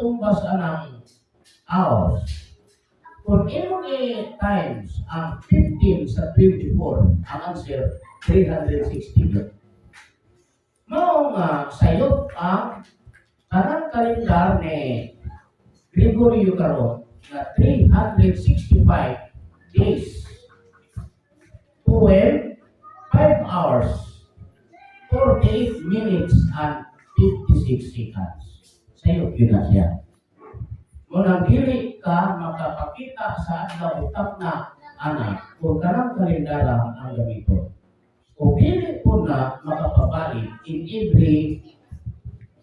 katumbas anang hours. Kung imong times ang 15 sa 24, ang answer 360. Mao nga sayop ang kanang kalendar ni Gregorio karon na 365 days, 12, 5 hours, 48 minutes and 56 seconds. Sayop yun na siya. Munang dili ka makapakita sa adlaw utak na anak kung kanang kalendara ang gamito. O dili po na makapabalik in every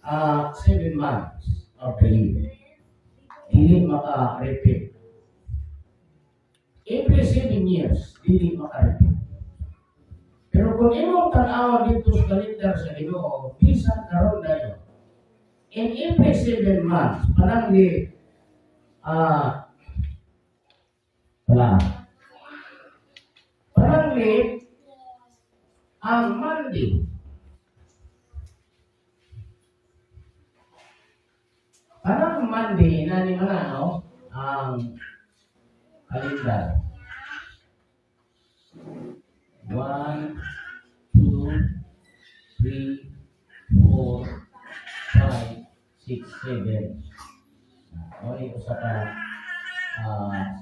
7 months of the year. Dili maka-repeat. Every 7 years, dili maka-repeat. Pero kung imong tanawan dito sa kalendar sa Ginoo, bisan karon dayon. In every 7 months, panangli panangli ang Monday. Parang Monday na ni Manano ang kalendar. 1, 2, 3, 4, 5, 6, 7. Okay, usa ka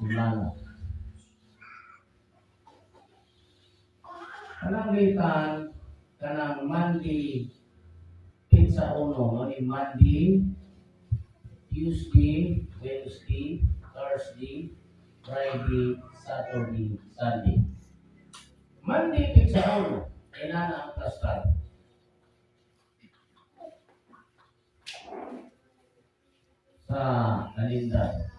simana. Pananglitan kanang Monday pizza uno, ni Monday, Tuesday, Wednesday, Thursday, Friday, Saturday, Sunday. Monday pizza uno, kailangan ang plastar. Sa kalendar.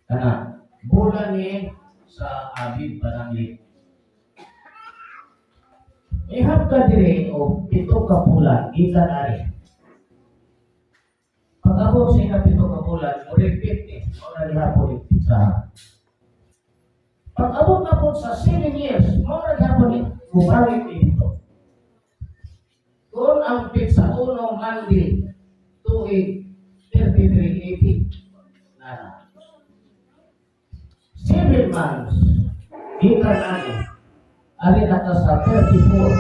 Karena bulan ni sa Abib Pananglit. Ihap ka dire o 7 ka bulan, ikan ari. Pag-abot sa ika-7 ka bulan, repeat eh. O nalihapon sa. Pag-abot na po sa 7 years, mga nalihapon eh. Bumalik dito. Kung ang pizza uno Monday, 2-8-33-80. Nana. 7 months, ikan ari. Ari nata sa 34.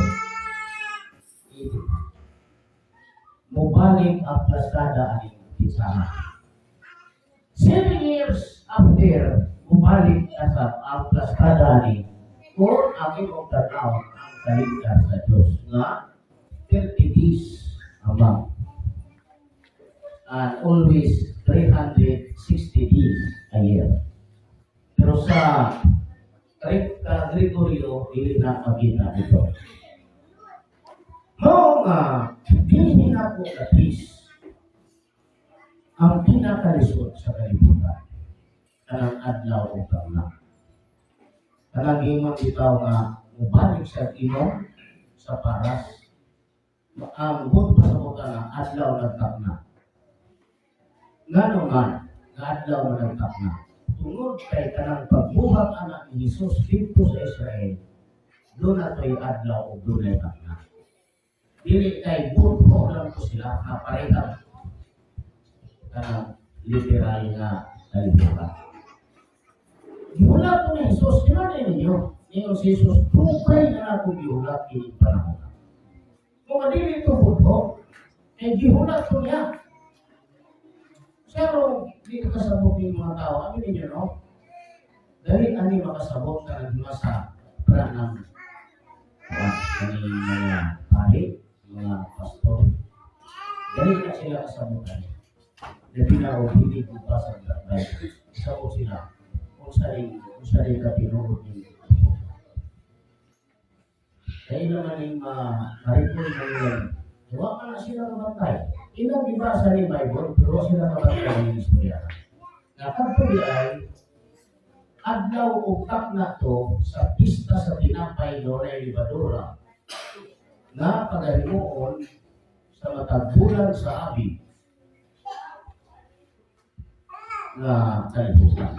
Mubalik ang plastada ani pizza. 7 years after, mubalik na sa ang plastada ani kung ang imong tanaw ang kalendar sa Diyos nga 30 days a month and always 360 days a year. Pero sa Gregorio, hindi na makita ito. Mao nga, hindi na po kapis ang pinakalisod sa kalibutan. Kanang adlaw o kamla. Kanang imong bitaw nga, mubalik sa imong sa paras. Ang buot pa sa buka nga, adlaw nagtakna. Ngano nga, adlaw nagtakna. Tungod kay kanang pagbuhat anak ni Jesus dito sa Israel, doon na to'y adlaw o doon na takna. Dili kay buto lang po sila na parehang kanang literal na kalibutan. Gihulat po ni Jesus, kinanin ninyo, ngayon si Jesus, pupay na ako gihulat kining panahon. Kung dili ito buto, eh gihulat po niya. Pero, di ka kasabot ng mga tao. Amin ninyo, no? Dahil ani makasabot ka ng sa pranang mga pari, mga pastor. Dahil ka sila kasabutan. Dahil na o hindi ko pa sa bagay. Sabot sila. Kung sa'yo ka tinurot yung dahil naman yung maripol na yun. Huwag ka na sila kabantay. Ilang ibasa ni Bible, pero sila kabantay ng istorya. nga kadto ay adlaw utak na to sa pista sa tinapay dunay libadura nga pagahimuon sa matag bulan sa abi nga kalibutan.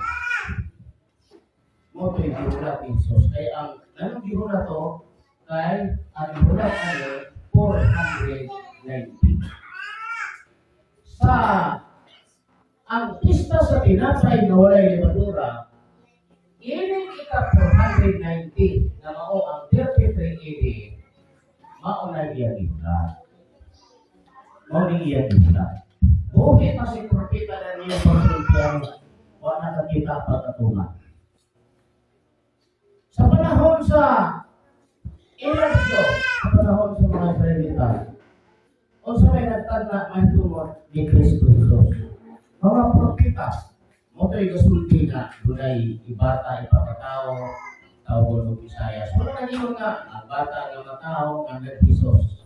Mo to gihulat ni Jesus. Kaya anong gihulat to? Kay ang gihulat ay 490. Sa ang pista sa tinapay na walay libadura, ining ika-490 na mao ang 33 AD, mao na iya gihulat. Mao ni iya gihulat. Buhi pa si propeta na niya pagsultiyan, wala nakakita pagkatungan. Sa panahon sa Elijah, sa panahon sa mga Israelita, o sa may nagtanda may tumot ni Kristo Jesus. Mga propeta, mo to'y gasulti na, dunay ibata, ipapatao, tawag ng Bisayas. Wala na niyo nga, ang bata ng mga tao, ang Jesus.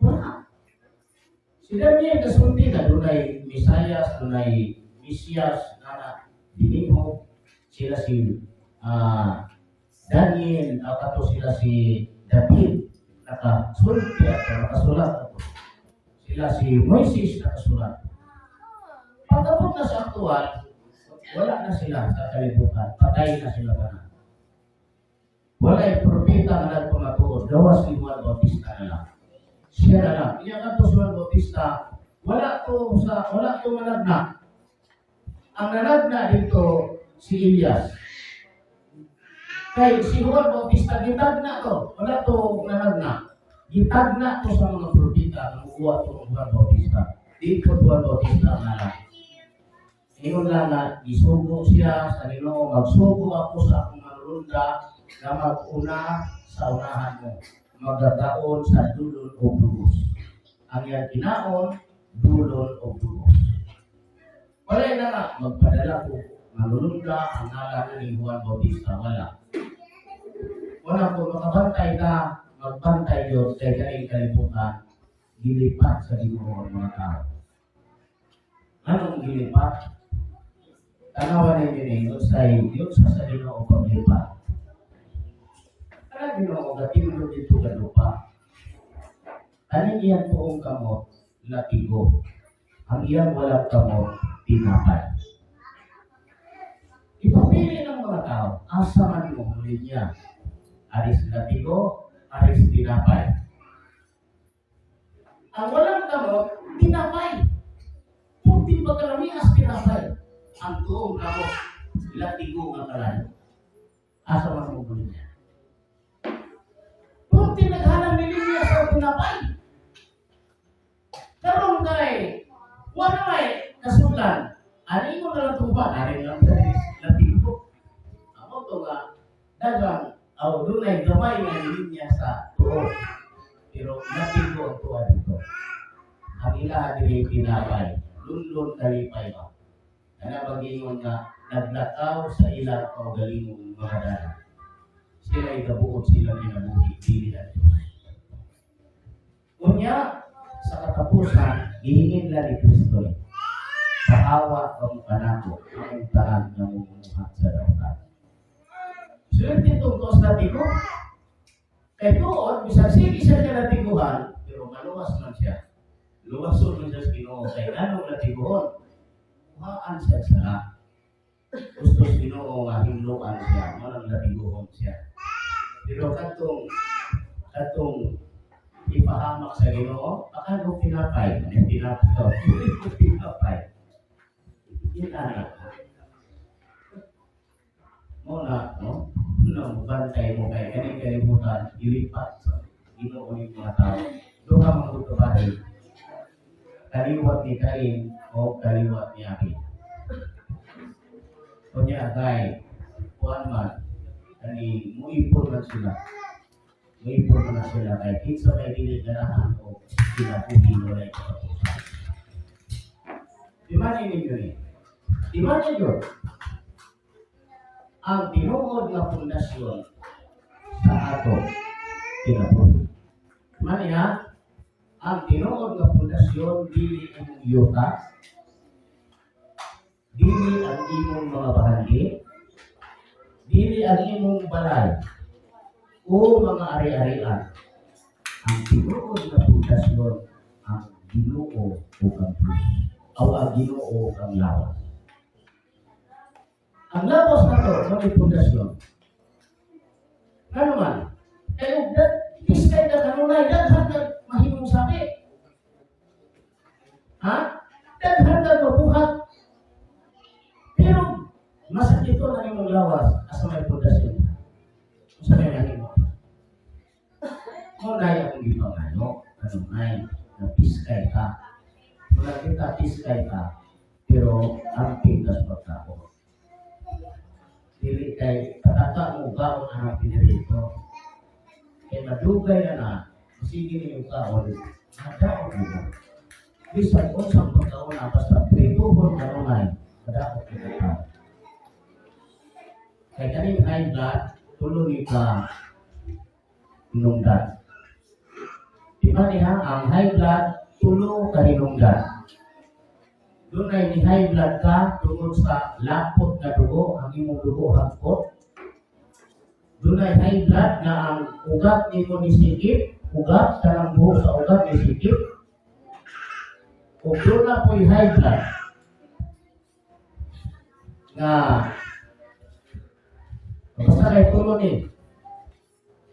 Wala. Sila niya gasulti na, dunay Bisayas, dunay Mesias, na dinimo, sila si Daniel, kato sila si David, nakasulti at nakasulat. Sila si Moises, nakasulat. Pagkabot na sa aktual, wala na sila sa kalibutan. Patay na sila ba na. Wala'y propeta na nagpamatuod. Gawas ni Juan Bautista na lang. Siya na lang. Iyan to si Juan Bautista, wala to managna. Ang nanagna dito, si Elias. Kay si Juan Bautista, gitagna to. Wala to nanagna. Gitagna to sa mga propeta na uwa to Juan Bautista. Dito Juan Bautista na lang. Ngayon lang na isugo siya sa Ginoo, magsugo ako sa akong manulunda na mag-una sa unahan mo. Magdadaon sa dulon o dugos. Ang yan kinaon, dulon o dugos. Wala na nga, magpadala ko manulunda ang ngalan ni Juan Bautista. Wala po makabantay ka, magbantay Diyos kay kaning kalibutan, gilipat sa Ginoo ang mga tao. Anong gilipat? Tanawan ninyo yun sa Ginoo paglipat. Kaya Ginoo, gatimlo dito ka lupa. Kanin iyan poong kamot, latigo. Ang iyan walang kamot, tinapay. Ipapili ng mga tao, asa man mo huli niya. Aris latigo, aris tinapay. Ang walang kamot, tinapay. Punti pagkarami as tinapay. Ang tuong kamot, latigo ang kalayo. Asa man mo huli niya. Punti naghanang nilinya sa tinapay. Karong kay, wala may kasulan. Ani mo na lang tuba, ari lang sa latigo. Ako to nga, dagang, dunay gamay nga nilinya sa tuo. Pero latigo ang tuwa dito. Ang ilaha dili tinapay, lunlon kalipay ba. Kana bagingon nga naglakaw sa ilang kaugalingong mga dala. Sila'y kabuot sila minabuhi, dili na Diyos. Unya, sa katapusan, hihingin lang ni Kristo sa awa ang panako, ang tahan ng mumuhat sa dautan. Sulit itong tuos na tigo. Kaya doon, bisag sige siya na natiguhan, pero maluwas man siya. Luwason man siya sa Ginoo. Kaya anong natiguhan? Maan siya sa gusto sa Ginoo nga himluan siya, manang natiguhan siya. Pero katong ipahamak sa Ginoo, baka mo pinapay, pinapay. Inana. Muna, no? Bantay mo kay kaning kalibutan, ilipat sa Ginoo ng mga tao. Doon ka magtutubahin. Kaliwat ni Cain o kaliwat ni Abel. Kunya kay kuan man, kani muipon man sila. Muipon man sila kay kinsa may dili ganahan o kinabuhi walay katapusan. Di man ninyo ni? Di man ninyo? Ang tinuod nga pundasyon sa ato kinabuhi. Man ya, ang tinuod nga pundasyon dili imong yuta, dili ang imong mga bahagi, dili ang imong balay, o mga ari-arian. Ang tinuod na pundasyon ang Ginoo o kang Diyos. O ang Ginoo o kang lawas. Ang lawas na to, may pundasyon. Ano man? Kayo, iskay ka kanunay, daghan ka mahimong sabi. Ha? Daghan ka mabuhat. Pero, masakit ito na imong lawas asa may pundasyon. Sa may mahimong. Munay akong ipangano, kanunay, napiskay ka. Mula kita, piskay ka, pero ang pintas pagkako. Dili kay pataka mo gaon ang pinirito. Kaya madugay na sige niyo kaon, nadaot mo. Bisan unsang pagkaon na basta prituhon kanunay, nadaot mo ka. Kaya kaning high blood, tuloy ka hinungdan. Di ba niya, ang high blood, tulo ka hinungdan. Doon ay ni high blood ka tungkol sa lapot na dugo, ang imong dugo hangkot. Doon ay high blood na ang ugat ni mo nisikip, ugat sa lang buhok sa ugat nisikip. O doon na po'y high blood na basta kay tulo ni.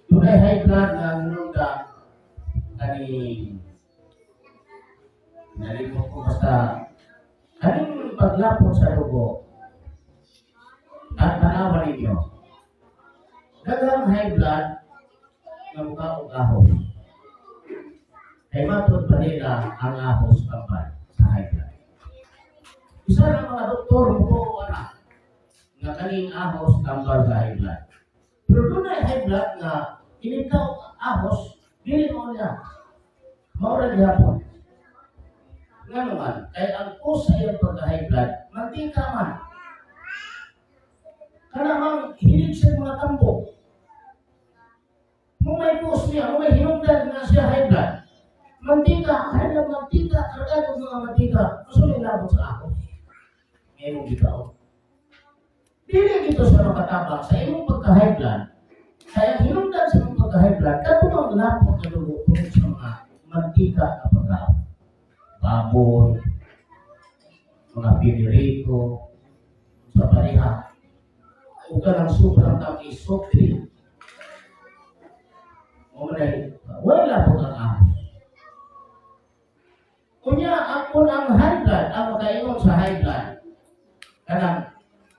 Doon ay high blood na nunundan kaning nalimot ko basta kaning paglapot sa dugo at tanawan ninyo. Dagang high blood na mukha o ahos. Ay matod pa nila ang ahos kampal sa high blood. Isa ng mga doktor mo na kaning ahos kampal sa high blood. Pero doon ay high blood na initaw ahos, dili mo niya. Maura gihapon. Nga naman, kaya ang cause sa iyong pagka-high blood, mantika man. Kanamang hilig sa mga tambok. Kung may cause niya, kung may hinungdan na siya high blood, mantika, halagang mantika, karagado mga mantika, gusto nilabot sa ako. Ngayon bitaw. Dili dito sa makatabang sa iyong pagka-high blood, kaya hinungdan sa iyong pagka-high blood, katulong lapot na dugo sa mga mantika na pagkaon. Baboy, mga pinirito, sa pareha, o ka ng sobrang tamis, soft drink. O manay, wala po ang ahos. Kunya, ako ang high blood, ang makaingon sa high blood, kanang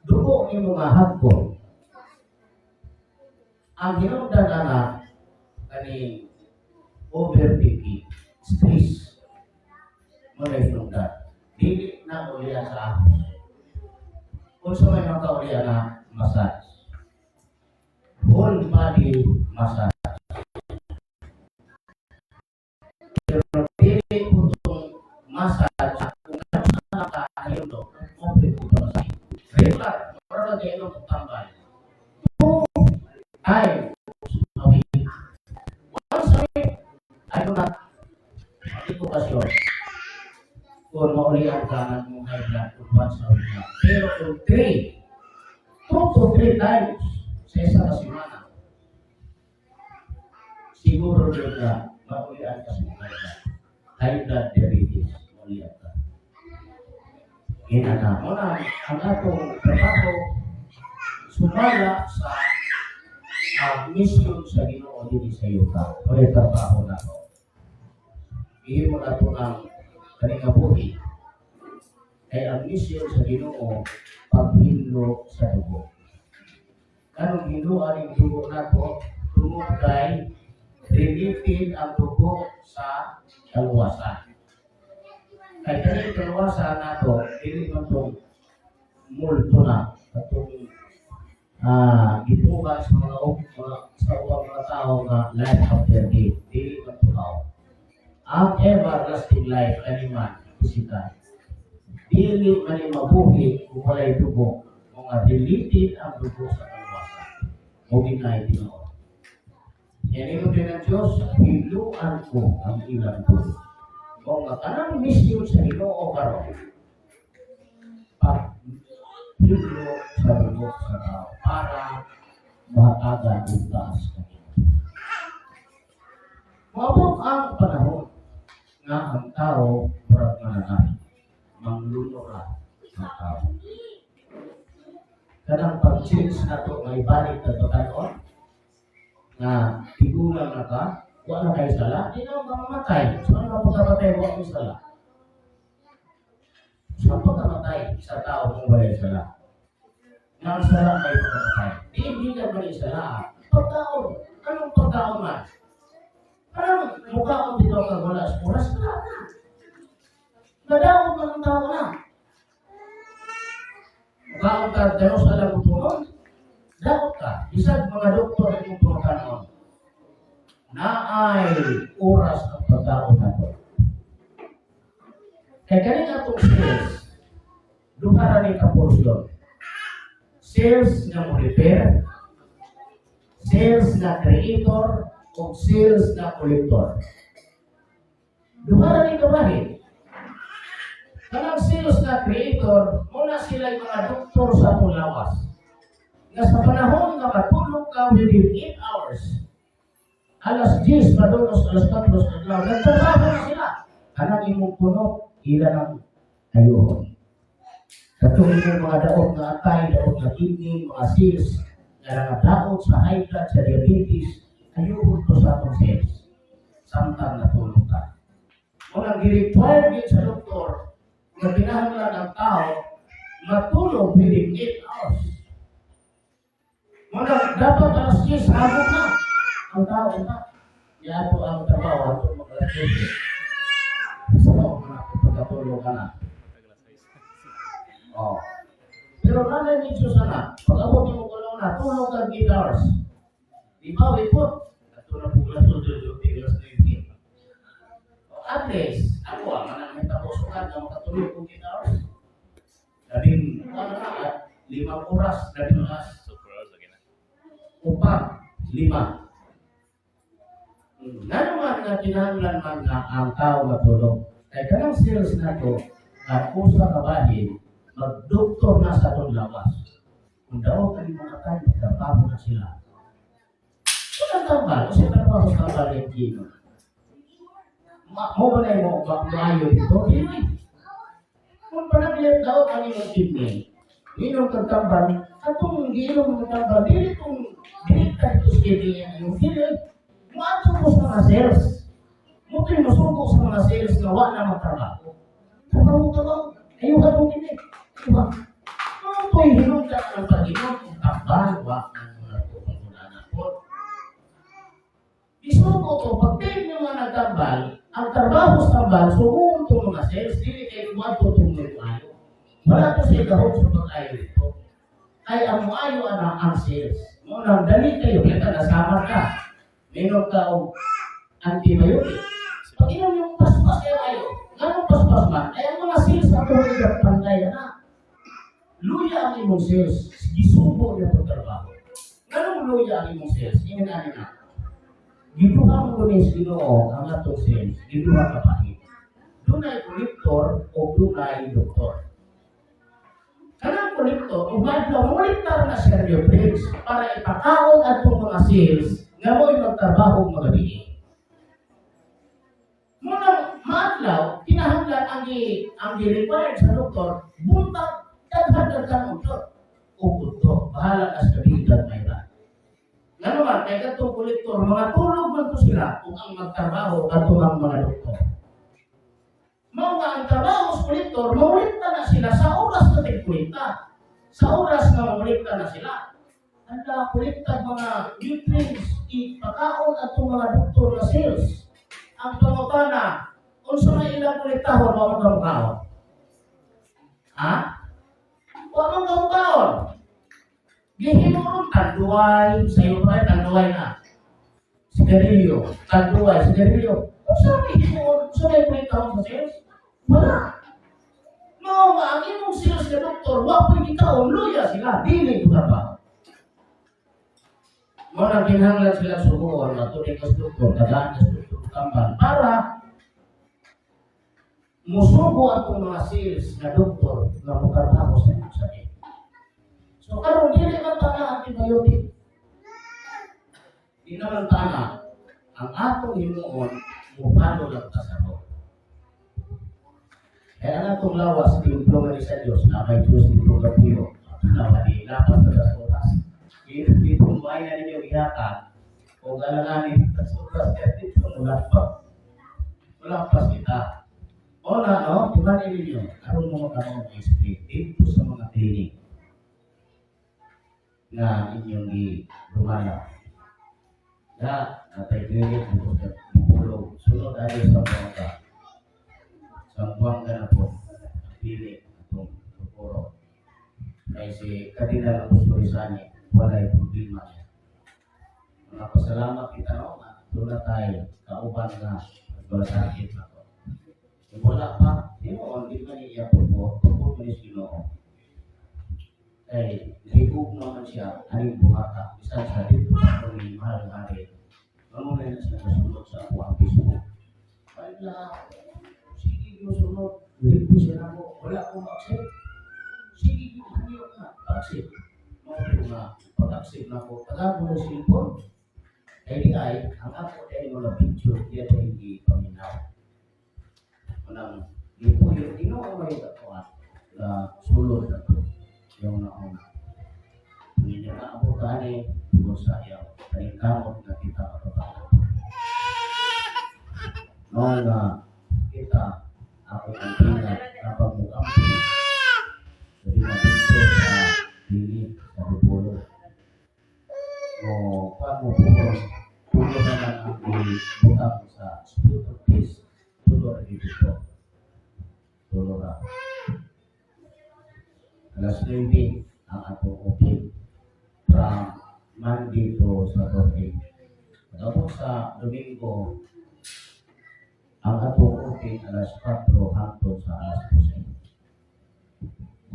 dugo ni mga hagkon. Ang hinungdan na kaning overthinking, stress, mulai hinungdan. Dili na ulian sa ahos. Kung sa may makaulian na massage. Whole body massage. Pero dili po itong massage kung saan nakahayong do. Okay po ito sa regular. Para kayo ng tambal. 2 times a week. Once a week, ay kung edukasyon. Kung maulian ka ng high blood kung once a week na. Pero kung 2 to 3 times sa isang kasimana, siguro doon na maulian ka sa high blood. High blood diabetes, maulian ka. Ginana mo na ang atong trabaho sumala sa mission sa Ginoo din sa iyo ka. O yung trabaho na to. Ihimo na ito ng kalingabuhi. Ay ang mission sa Ginoo paghinlo sa dugo. Anong hinluan ng dugo na to? Tungod kay related ang dugo sa kaluwasan. Kaya kaning kaluwasan na to, hindi man itong multo na. Itong gibukas sa mga tao na life after death. Hindi man ito tao. Ang everlasting life, kaniman, physical. Dili man yung mabuhi kung wala'y dugo. Mga deleted ang dugo sa kaluwasan. Mugin na itinaw. Yan yung din ng Diyos, hiluan ko ang ilang dugo. Kung kanang mission sa Ginoo karon, hilo sa lubok sa tao para mahatagan ang taas kanila. Mabot ang panahon nga ang tao murag mananahi, manglulura ang tao. Kanang pag-change na ito, may balik na ito kanon, na tigulang na ka, wala kayo sala, di na mamamatay. So ano ang pagkamatay, wala kayo sala. So ang pagkamatay sa tao kung wala sala. Nang sala kayo pagkamatay. Hindi ka ba sala? Pagkaon. Anong pagkaon man? Parang mukha kong dito ka wala sa oras, wala na. Nadaon ka ng tao na. Mukha kong danos alam mo tunon, dapat ka. Isang mga doktor na yung tunon na ay oras ng pagkaon na ito. Kaya kanina itong sales, luhara ni kaporsyon. Sales na mo repair, sales na creator, o sales na collector. Luhara ni kabahin. Kanang sales na creator, muna sila yung mga doktor sa pulawas. Nga sa panahon nga matulog ka within 8 hours, alas 10, madulos, alas 4, nagtrabaho na sila. Kanang imong puno, ilan ang ayuhon. Katulad ng mga daot na atay, daot na kidney, mga sales, nga daot sa high blood, sa diabetes, ayuhon to sa atong sales. Samtang natulog ka. Kung gi-require din sa doktor, na pinahanglan ng tao, matulog within 8 hours. Muna, dapat alas 10, habog na. Ang tao na. Yan po ang trabaho, ang mga alas 10. So, pagkatulog ka na. Oh. Pero nanay ni Diyos na, pag-abot mo ko na, tulog ka 8 hours. Di ba, wipot? Natulog po lang tulog, tigas na yung at least, ako manang tapusukan na makatulog kong 8 hours. Labing, 5 oras, 12 oras. Upang, 5. Naman na kinahanglan man na ang tao matulog. Kaya kanang sales na ito, na usa kabahin, mag-doktor na sa itong lawas. Kung daw kayo mga tayo, magtrabaho na sila. Walang tambal, kasi trabaho sa tambal yung gino. Mo ba na yung maayo dito? Hindi. Kung panaglit daw kami mag-kidney, inom kang tambal, atong giinom ng tambal, hindi itong direkta ito sa kidney yung hindi. Maatong sa mga sales. Muto'y masuko sa mga sales na wala magtrabaho. Trabaho. Ayuhan mo kini. Diba? Muto'y hinunta ng pag-inom, kung tambal, wala ng mga pagkukunan po. Isuko to, pag-take nyo nga nagtambal, ang trabaho sa tambal, sukuhon itong mga sales, hindi kayo kumato itong mga wala to siya gahot sa pag-ayo ito. Kaya ang maayo ang sales. Munang dali kayo, kita nasama ka. Meron ka o antibiotic. Pag inom yung paspas kayo kayo, ganong paspas man, ay ang mga sales na tuloy na pantay na. Luya ang imong sales, gisubo yung pagtrabaho. Ganong luya ang imong sales, ingin-anin na. Giduha mo kunis Ginoo ang atong sales, giduha ka pahit. Dunay kolektor o dunay doktor. Kanang kolektor, umadlaw, monitor na siya yung friends para ipakaon at mga sales nga mo'y magtrabaho magabi. Munang maadlaw, kinahanglan ang required sa doktor, buntag, daghan-daghan doktor. O doktor, bahala na sa bidang may ba. Nga naman, kaya katong kolektor, mga tulog man po sila kung ang magtrabaho at ang mga doktor. Mga ang trabaho sa kolektor, maulikta na sila sa oras na tigkulita. Sa oras na maulikta na sila. Anda, kulikta mga nutrients, ipakaon at mga doktor na sales. Ang pangutana, kung sa mga ilang kuliktahon, huwag mong kamukaon. Ha? Huwag mong kamukaon. Gihinurong tanduay, sa iyo pa tanduay na. Sigarilyo, tanduay, sigarilyo. Kung saan may hinurong, saan may kuliktahon sa sales? Wala. No, ang imong sales na doktor, huwag pwede kaon, luya sila, dili ko na ba? Muna kinahanglan sila subuhan na tunay ka struktur, tagaan na struktur kambal para musubo ang mga sales na doktor na magkarbaho sa iyong sakit. So karon dili man tana antibiotic. Di naman tana ang atong himuon mupano lang ta sa ro. Kaya ang atong lawas tinumplo man sa Dios na kay Dios tinumplo ka puyo. Na di lapas sa oras. Di kumbay na ninyo ihatan o galanganin sa oras kaya dito wala pa kita. O na no, tumanin ninyo aron mo kamong explain dito sa mga clinic na inyong i-lumala. Na natay clinic mo sa pulog. Sunod ayo sa buwangga. Sa buwangga na po, ang clinic atong pupuro. Kasi kadina lang gusto isani, wala yung problema niya. Mga pasalamat kita no, doon na tayo, kauban na nagbalasakit na to. Kung wala pa, di mo, hindi man niya po, pagpupuro ni Ginoo. Ay, higug naman siya, aning buhata, bisan sa dito, kung may mahal-hari. Mamunay na siya nasunod sa ako ang piso. Ay na, sige yung sunod, higug siya na mo, wala akong accept. Sige yung haniyo na, accept. Mga nga, pag-accept na ako, taga mo ng cellphone. Ay di ay, ang ako ay mga picture, diya ay hindi paminaw. Manang, yung po yung ino ang may katuan, na sulod na to. Yung nauna. Hindi na ako tani, puro sayang. Kaya kamot na kita kapatid. Noon na kita, ako ang pinag, kapag mukampi. Jadi nandito sa pilit, sa bubulo. O, kung mo pulo na lang ang butang sa spirit of peace, tulo na dito. Tulo na. Alas 9 ang atong okay from Monday to Saturday. Tapos sa Domingo, ang atong okay alas 4 hangtod sa alas 12.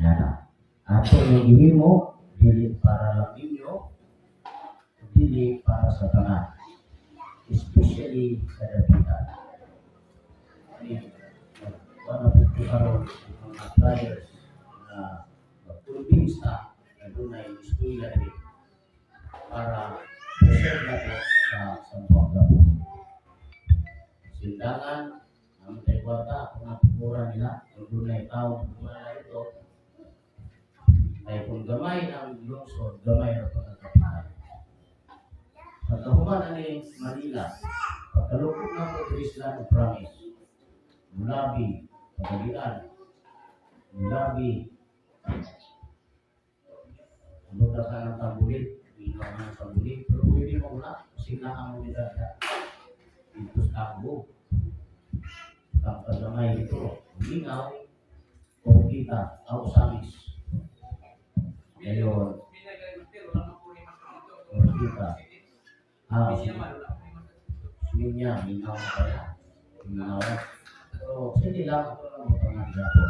Yan na. Atong nagihim mo, dili para lang ninyo, dili para sa tanan. Especially sa dapitan. Ano po karon mga players na pulpista na doon ay eskwela rin para preserve na po sa Sambuanga. Sindangan, ang tayo-kwarta, kung napupura nila, kung doon ay tao, pupura na ito, ay kung gamay ang lungsod, gamay na pagkakapitan. Pagkahuman na ni Manila, pagkalukot na po Islam of Promise, Mulabi, Pagalian, Mulabi, ano ka ng tambulit, hindi ka ng tambulit, pero pwede mo na, kasi naang mo nila dito sa Tambo. Ang pagkamay ito, linaw, kung kita, ako samis. Ngayon, kung kita, sininya, linaw na kaya, linaw. So, sige lang, ito lang ang panganda ko.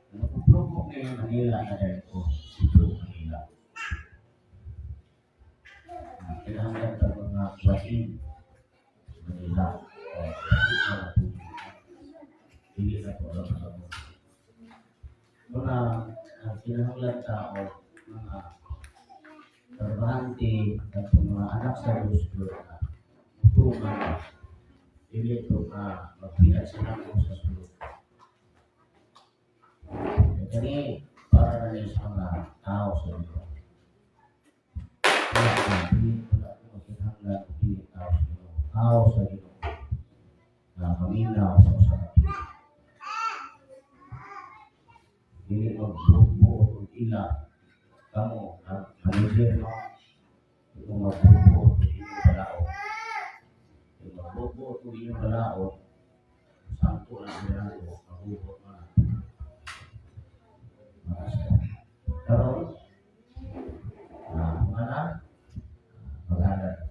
Nakuplok ngayon Manila na dahil ko, Cebu, Manila. Kailangan sa mga wasin, Manila, hindi na po alam sa mga. Muna, kinahanglan tao, mga trabahante, at mga anak sa gusto na mutungan, hindi ito na magpilat sila mo sa sulod. Kani para na rin sa mga tao sa ito. Hindi wala ko makinahanglan o hindi tao sa ito. Tao sa ito. Na paminaw sa usapan. Hindi magbubuo o ila. Kamu, manager mo. Ito magbubuo o inyong balao. Ito magbubuo o inyong balao. Santo na ilang ko. Magbubuo mo na. Pero, mana maganda.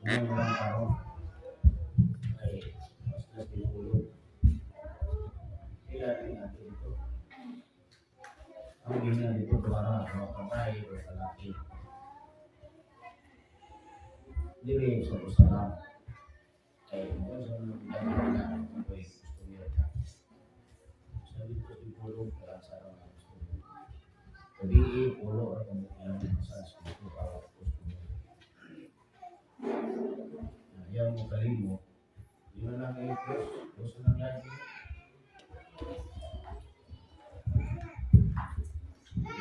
Ngayon lang ako ay ang gina dito para mga kamay o kalaki. Dili sa usalang. Kaya mo sa mga na ako'y gusto niya. Sabi ko siguro para sa mga gusto niya. Sabi pulo at ang mga masas dito para gusto niya. Ayaw mo kalimo. Di mo lang i-close. Close lang lagi.